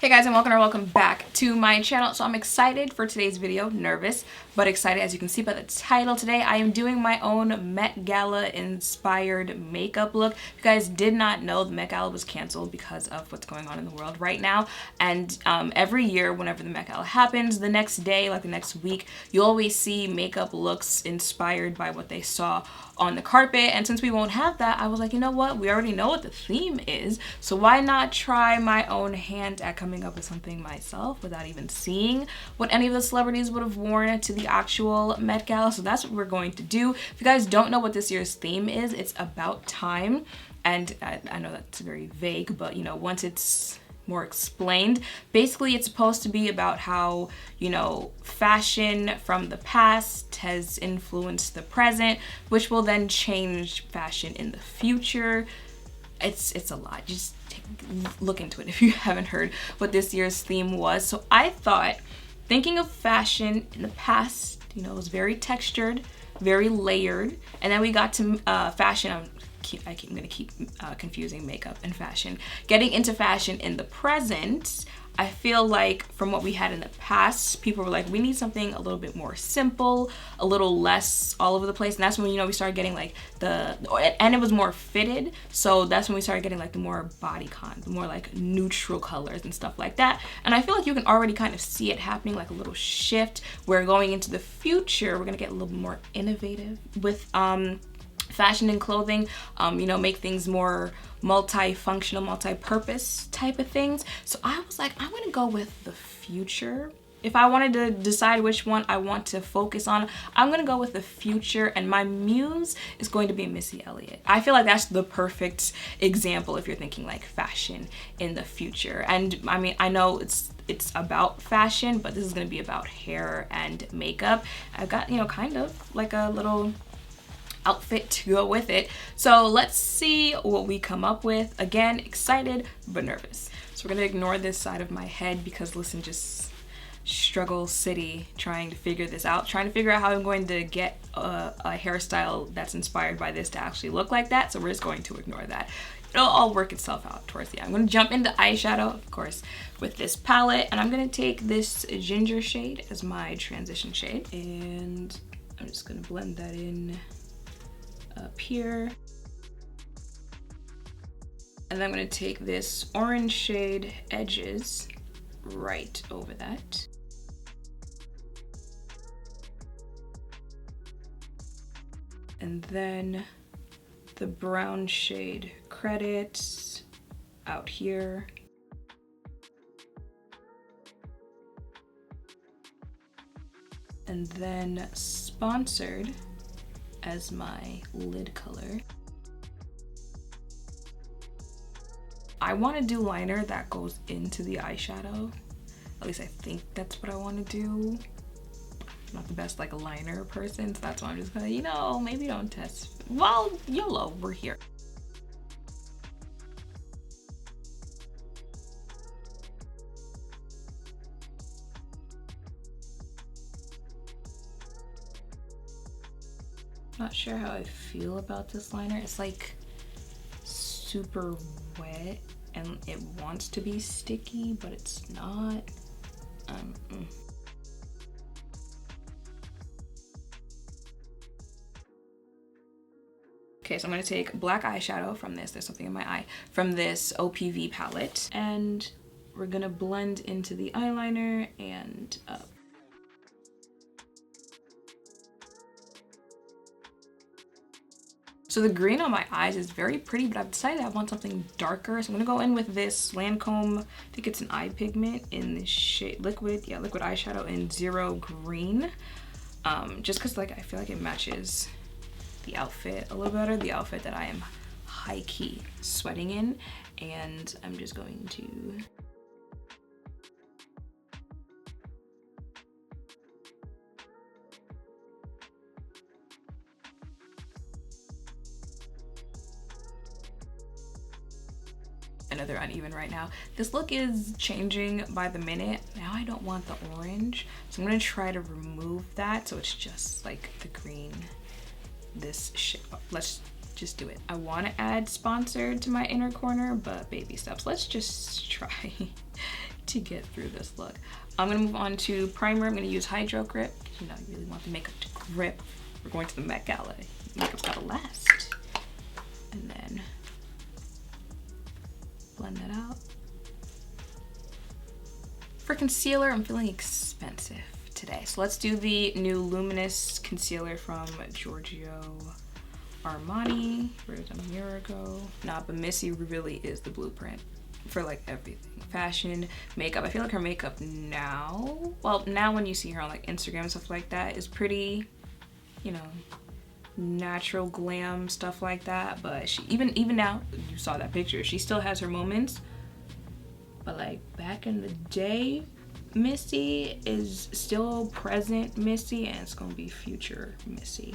Hey guys, and welcome back to my channel. So I'm excited for today's video, nervous but excited. As you can see by the title, today I am doing my own Met Gala inspired makeup look. If you guys did not know, the Met Gala was canceled because of what's going on in the world right now, and every year whenever the Met Gala happens, the next day, like the next week, you always see makeup looks inspired by what they saw on the carpet. And since we won't have that, I was like, you know what, we already know what the theme is, so why not try my own hand at coming up with something myself without even seeing what any of the celebrities would have worn to the actual Met Gala. So that's what we're going to do. If you guys don't know what this year's theme is, it's about time. And I know that's very vague, but you know, once it's more explained, basically it's supposed to be about how, you know, fashion from the past has influenced the present, which will then change fashion in the future. It's a lot. Just look into it if you haven't heard what this year's theme was. So I thought, thinking of fashion in the past, you know, it was very textured, very layered, and then we got to fashion. I'm gonna keep confusing makeup and fashion. Getting into fashion in the present, I feel like from what we had in the past, people were like, we need something a little bit more simple, a little less all over the place. And that's when, you know, we started getting like and it was more fitted. So that's when we started getting like the more bodycon, the more like neutral colors and stuff like that. And I feel like you can already kind of see it happening, like a little shift. We're going into the future, we're gonna get a little more innovative with fashion and clothing, you know, make things more multi-functional, multi-purpose type of things. So I was like, I'm gonna go with the future. If I wanted to decide which one I want to focus on, I'm gonna go with the future, and my muse is going to be Missy Elliott. I feel like that's the perfect example if you're thinking like fashion in the future. And I mean, I know it's about fashion, but this is gonna be about hair and makeup. I've got, you know, kind of like a little outfit to go with it. So let's see what we come up with. Again, excited but nervous. So we're gonna ignore this side of my head because listen, just struggle city trying to figure this out, trying to figure out how I'm going to get a hairstyle that's inspired by this to actually look like that. So we're just going to ignore that. It'll all work itself out towards the end. I'm gonna jump into eyeshadow, of course, with this palette, and I'm gonna take this ginger shade as my transition shade, and I'm just gonna blend that in up here. And then I'm going to take this orange shade edges right over that. And then the brown shade credits out here. And then sponsored as my lid color. I want to do liner that goes into the eyeshadow. At least I think that's what I want to do. I'm not the best like liner person, so that's why I'm just gonna, you know, maybe don't test. Well, YOLO, we're here. Not sure how I feel about this liner. It's like super wet and it wants to be sticky, but it's not. Okay, so I'm gonna take black eyeshadow from this, there's something in my eye, from this OPV palette, and we're gonna blend into the eyeliner and up. So the green on my eyes is very pretty, but I've decided I want something darker. So I'm gonna go in with this Lancome, I think it's an eye pigment in this shade, liquid eyeshadow in Zero Green. Just cause like I feel like it matches the outfit a little better, the outfit that I am high-key sweating in. And I'm just going to another uneven right now. This look is changing by the minute. Now I don't want the orange, so I'm gonna try to remove that so it's just like the green, this shade. Let's just do it. I want to add sponsored to my inner corner, but baby steps. Let's just try to get through this look. I'm gonna move on to primer. I'm gonna use Hydro Grip. You know, you really want the makeup to grip. We're going to the Met Gala. Makeup's gotta last. And then blend that out. For concealer, I'm feeling expensive today. So let's do the new Luminous concealer from Giorgio Armani. Where did a mirror go? Nah, but Missy really is the blueprint for like everything. Fashion, makeup. I feel like her makeup now, well, now when you see her on like Instagram and stuff like that, is pretty, you know, natural glam stuff like that. But she even now, you saw that picture, she still has her moments. But like back in the day, Missy is still present Missy, and it's gonna be future Missy.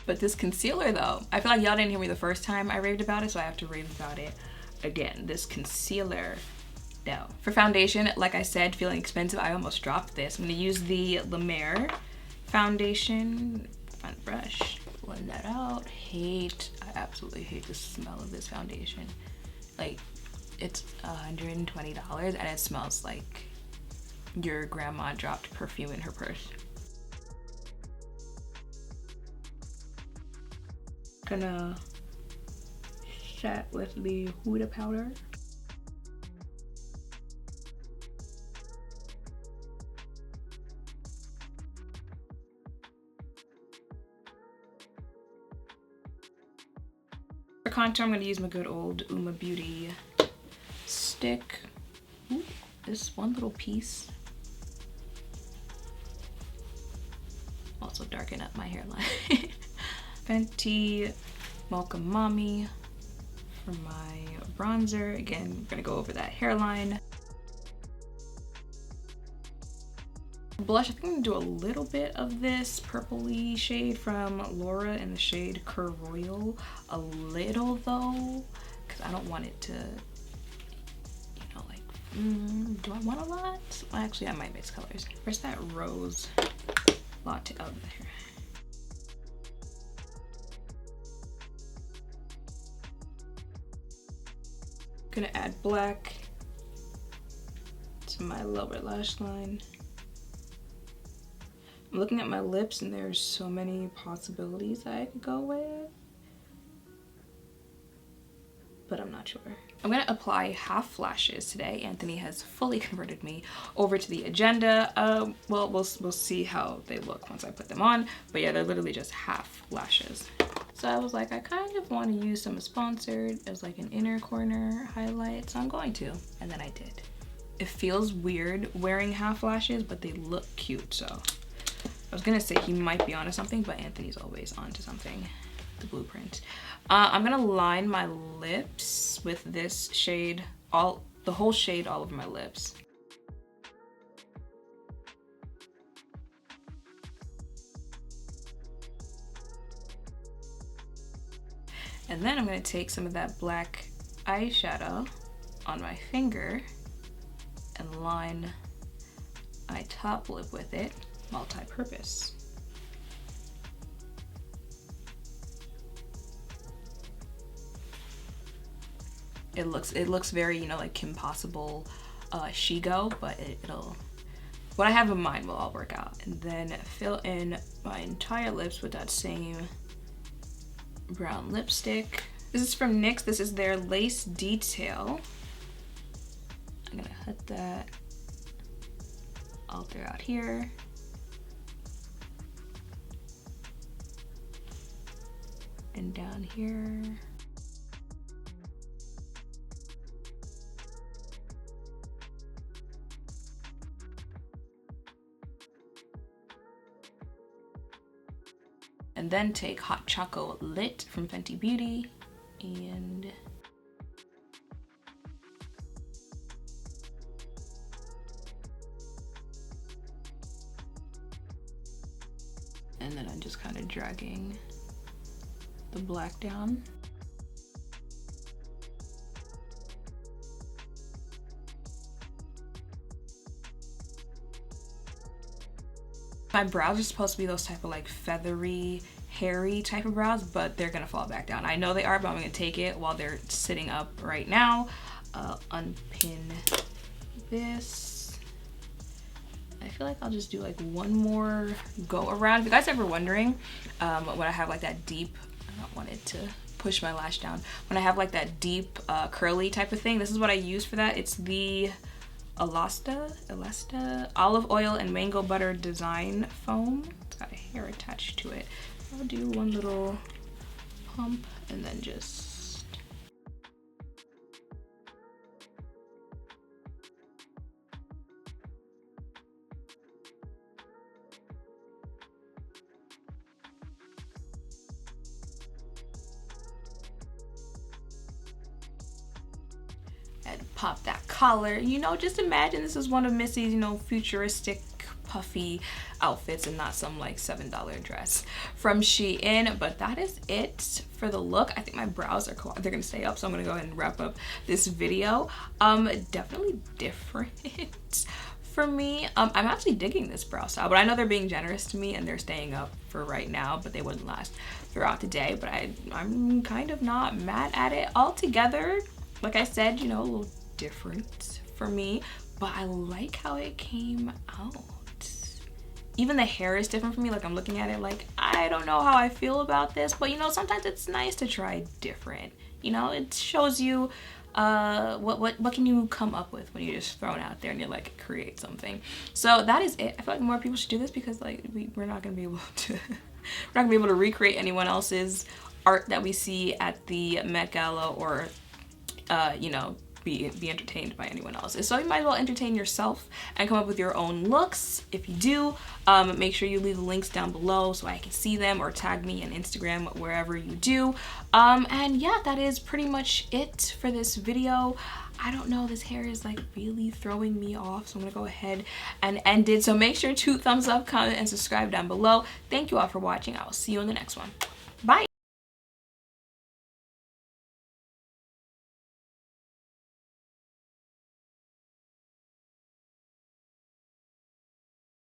But this concealer though, I feel like y'all didn't hear me the first time I raved about it, so I have to rave about it again. This concealer though. For foundation, like I said, feeling expensive, I almost dropped this. I'm gonna use the Mer Foundation. Find a brush, blend that out. I absolutely hate the smell of this foundation. Like, it's $120 and it smells like your grandma dropped perfume in her purse. Gonna set with the Huda Powder. For contour, I'm gonna use my good old Uoma Beauty stick. Ooh, this one little piece. Also darken up my hairline. Fenty Mommy for my bronzer. Again, we're gonna go over that hairline. Blush, I think I'm gonna do a little bit of this purpley shade from Laura in the shade Cur Royal. A little though, because I don't want it to, you know, like, do I want a lot? Well, actually, I might mix colors. Where's that rose latte? Oh, there. Gonna add black to my lower lash line. I'm looking at my lips and there's so many possibilities I could go with, but I'm not sure. I'm gonna apply half flashes today. Anthony has fully converted me over to the agenda. Well, we'll see how they look once I put them on, but yeah, they're literally just half lashes. So I was like, I kind of want to use some Sponsored as like an inner corner highlight, so I'm going to, and then I did. It feels weird wearing half lashes, but they look cute, so. I was gonna say he might be onto something, but Anthony's always onto something, the blueprint. I'm gonna line my lips with this shade, the whole shade all over my lips. And then I'm gonna take some of that black eyeshadow on my finger and line my top lip with it, multi-purpose. It looks very, you know, like Kim Possible Shigo, but it'll, what I have in mind will all work out. And then fill in my entire lips with that same brown lipstick. This is from NYX. This is their Lace Detail. I'm gonna hit that all throughout here. And down here. And then take Hot Choco Lit from Fenty Beauty and then I'm just kind of dragging the black down. My brows are supposed to be those type of like feathery, hairy type of brows, but they're gonna fall back down. I know they are, but I'm gonna take it while they're sitting up right now. Unpin this. I feel like I'll just do like one more go around. If you guys ever wondering, when I have like that deep, I don't want it to push my lash down. When I have like that deep curly type of thing, this is what I use for that. It's the Elasta olive oil and mango butter design foam. It's got a hair attached to it. I'll do one little pump and then just and pop that collar. You know, just imagine this is one of Missy's, you know, futuristic puffy outfits and not some like $7 dress from Shein. But that is it for the look. I think my brows are they're gonna stay up, so I'm gonna go ahead and wrap up this video. Definitely different for me. I'm actually digging this brow style, but I know they're being generous to me and they're staying up for right now, but they wouldn't last throughout the day. But I'm kind of not mad at it altogether. Like I said, you know, a little different for me, but I like how it came out. Even the hair is different for me. Like, I'm looking at it like, I don't know how I feel about this, but you know, sometimes it's nice to try different. You know, it shows you what can you come up with when you're just thrown out there and you like create something. So that is it. I feel like more people should do this because like we're not gonna be able to we're not gonna be able to recreate anyone else's art that we see at the Met Gala or you know, be entertained by anyone else's. So you might as well entertain yourself and come up with your own looks. If you do, make sure you leave the links down below so I can see them, or tag me on Instagram wherever you do. And yeah, that is pretty much it for this video. I don't know, this hair is like really throwing me off, so I'm gonna go ahead and end it. So make sure to thumbs up, comment, and subscribe down below. Thank you all for watching. I will see you in the next one. Bye.